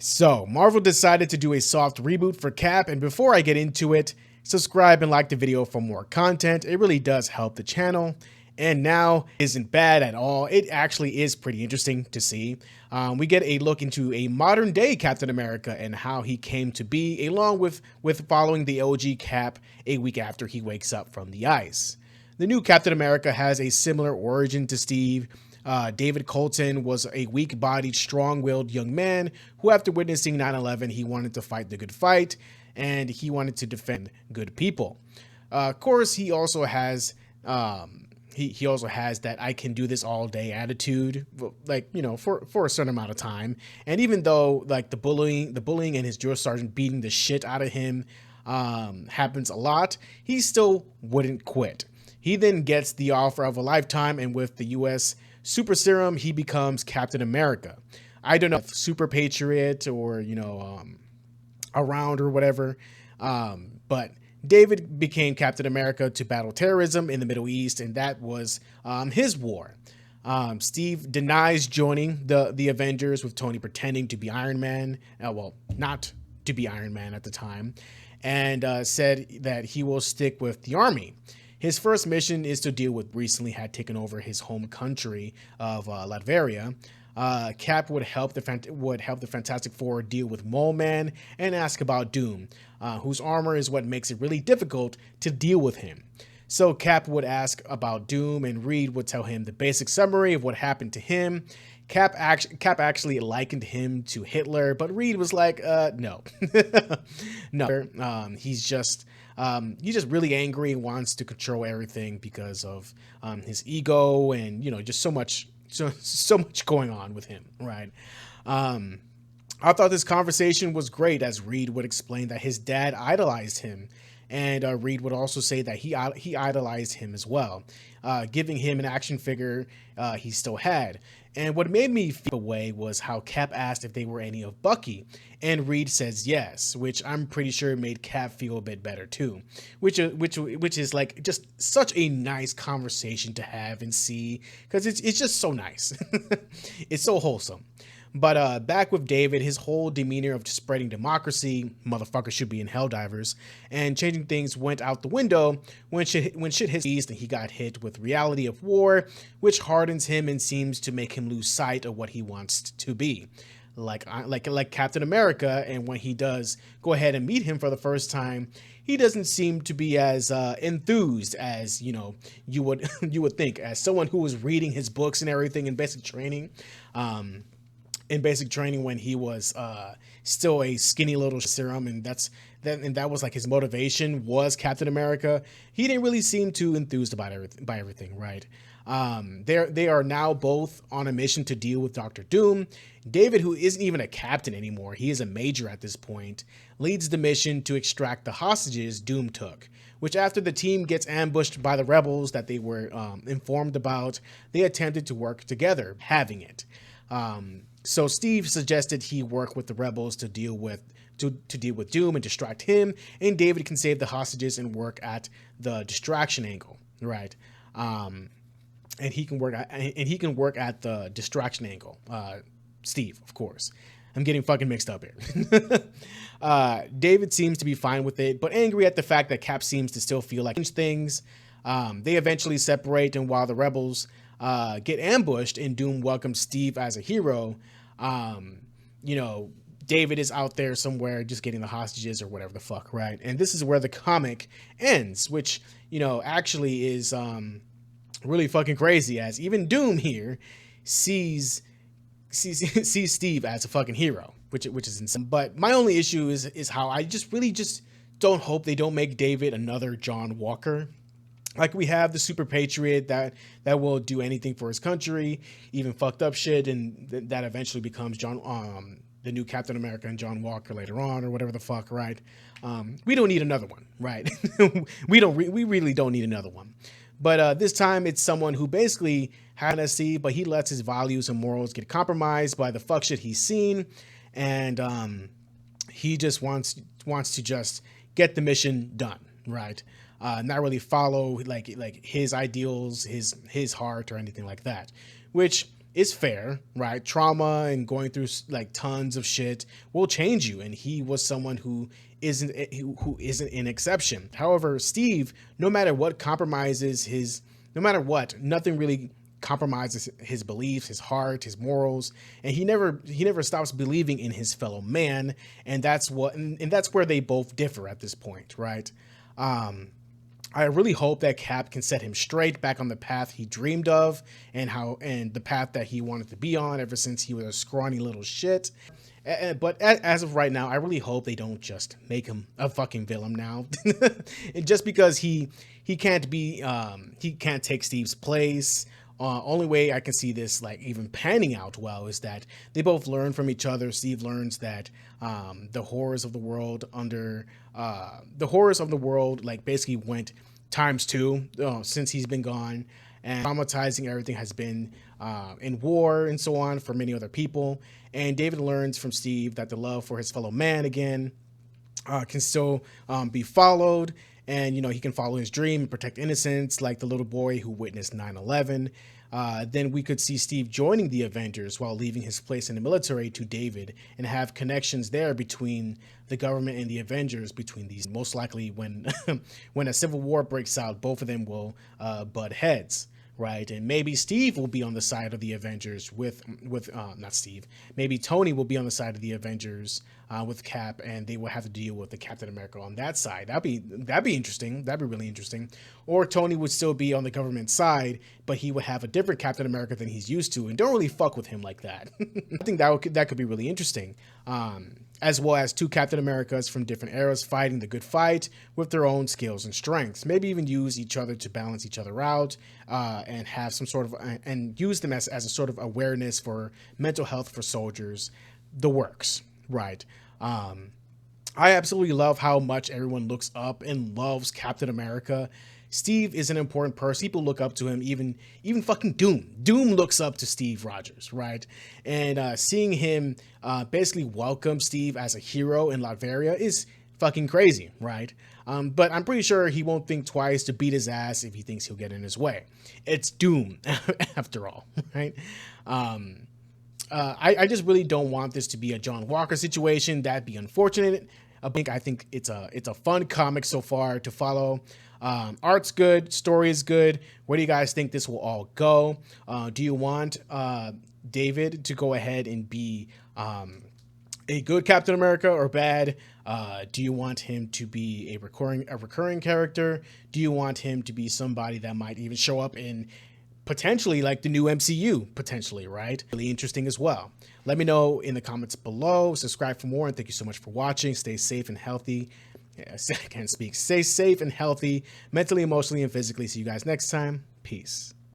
So, Marvel decided to do a soft reboot for Cap, and before I get into it, subscribe and like the video for more content. It really does help the channel. And now isn't bad at all. It actually is pretty interesting to see. We get a look into a modern day Captain America and how he came to be, along with following the OG Cap a week after he wakes up from the ice. The new Captain America has a similar origin to Steve. David Colton was a weak-bodied, strong-willed young man who, after witnessing 9/11, he wanted to fight the good fight, and he wanted to defend good people. Of course, he also has he also has that "I can do this all day" attitude, like, you know, for a certain amount of time. And even though like the bullying and his drill sergeant beating the shit out of him happens a lot, he still wouldn't quit. He then gets the offer of a lifetime, and with the U.S. super serum, he becomes Captain America. I don't know if Super Patriot or, you know, around or whatever, but David became Captain America to battle terrorism in the Middle East, and that was his war. Steve denies joining the Avengers, with Tony pretending to be Iron Man. Well, not to be Iron Man at the time, and said that he will stick with the army. His first mission is to deal with recently had taken over his home country of Latveria. Cap would help the Fantastic Four deal with Mole Man and ask about Doom, whose armor is what makes it really difficult to deal with him. So Cap would ask about Doom, and Reed would tell him the basic summary of what happened to him. Cap actually likened him to Hitler, but Reed was like, no, no. He's just really angry and wants to control everything because of his ego and, you know, just so much going on with him, right? I thought this conversation was great, as Reed would explain that his dad idolized him, and Reed would also say that he idolized him as well, giving him an action figure he still had. And what made me feel away was how Cap asked if they were any of Bucky, and Reed says yes, which I'm pretty sure made Cap feel a bit better too, which is like just such a nice conversation to have and see, because it's just so nice. It's so wholesome. But back with David, his whole demeanor of just spreading democracy, motherfuckers should be in Helldivers, and changing things went out the window when shit hit his east and he got hit with reality of war, which hardens him and seems to make him lose sight of what he wants to be. Like Captain America, and when he does go ahead and meet him for the first time, he doesn't seem to be as enthused as, you know, you would think, as someone who was reading his books and everything in basic training. When he was still a skinny little serum, and that was like his motivation was Captain America. He didn't really seem too enthused about everything, right? They are now both on a mission to deal with Dr. Doom. David, who isn't even a captain anymore, he is a major at this point, leads the mission to extract the hostages Doom took, which after the team gets ambushed by the rebels that they were informed about, they attempted to work together, having it. So Steve suggested he work with the rebels to deal with Doom and distract him, and David can save the hostages and work at the distraction angle, right? And he can work at the distraction angle. Steve, of course. I'm getting fucking mixed up here. David seems to be fine with it, but angry at the fact that Cap seems to still feel like things. They eventually separate, and while the rebels get ambushed and Doom welcomes Steve as a hero, you know, David is out there somewhere just getting the hostages or whatever the fuck, right? And this is where the comic ends, which, you know, actually is really fucking crazy, as even Doom here sees Steve as a fucking hero, which is insane. But my only issue is how I just really don't hope they don't make David another John Walker. Like, we have the Super Patriot that will do anything for his country, even fucked up shit, and that eventually becomes the new Captain America and John Walker later on, or whatever the fuck, right? We don't need another one, right? we really don't need another one. But this time it's someone who basically had a see, but he lets his values and morals get compromised by the fuck shit he's seen, and he just wants to just get the mission done, right? Not really follow like his ideals, his heart, or anything like that, which is fair, right? Trauma and going through like tons of shit will change you, and he was someone who isn't an exception. However, Steve, no matter what compromises his, no matter what, nothing really compromises his beliefs, his heart, his morals, and he never stops believing in his fellow man, and that's where they both differ at this point, right? I really hope that Cap can set him straight back on the path he dreamed of, and the path that he wanted to be on ever since he was a scrawny little shit. But as of right now, I really hope they don't just make him a fucking villain now, just because he can't be he can't take Steve's place. Only way I can see this like even panning out well is that they both learn from each other. Steve learns that the horrors of the world like basically went ×2 since he's been gone, and traumatizing everything has been in war and so on for many other people. And David learns from Steve that the love for his fellow man again can still be followed, and he can follow his dream and protect innocents like the little boy who witnessed 9/11. Then we could see Steve joining the Avengers while leaving his place in the military to David, and have connections there between the government and the Avengers. Between these, most likely when when a civil war breaks out, both of them will butt heads, right? And maybe Steve will be on the side of the Avengers with not Steve. Maybe Tony will be on the side of the Avengers with Cap, and they will have to deal with the Captain America on that side. That'd be interesting. That'd be really interesting. Or Tony would still be on the government side, but he would have a different Captain America than he's used to, and don't really fuck with him like that. I think that could be really interesting. As well as two Captain Americas from different eras fighting the good fight with their own skills and strengths. Maybe even use each other to balance each other out, and have some sort of and use them as a sort of awareness for mental health for soldiers. The works, right? I absolutely love how much everyone looks up and loves Captain America. Steve is an important person. People look up to him. Even fucking Doom. Doom looks up to Steve Rogers, right? And seeing him basically welcome Steve as a hero in Latveria is fucking crazy, right? But I'm pretty sure he won't think twice to beat his ass if he thinks he'll get in his way. It's Doom, after all, right? I just really don't want this to be a John Walker situation. That'd be unfortunate. I think it's a fun comic so far to follow. Art's good, story is good. Where do you guys think this will all go? Do you want David to go ahead and be a good Captain America or bad? Do you want him to be a recurring character? Do you want him to be somebody that might even show up in potentially like the new MCU, potentially, right? Really interesting as well. Let me know in the comments below. Subscribe for more, and thank you so much for watching. Stay safe and healthy. Yes, I can't speak. Stay safe and healthy, mentally, emotionally, and physically. See you guys next time. Peace.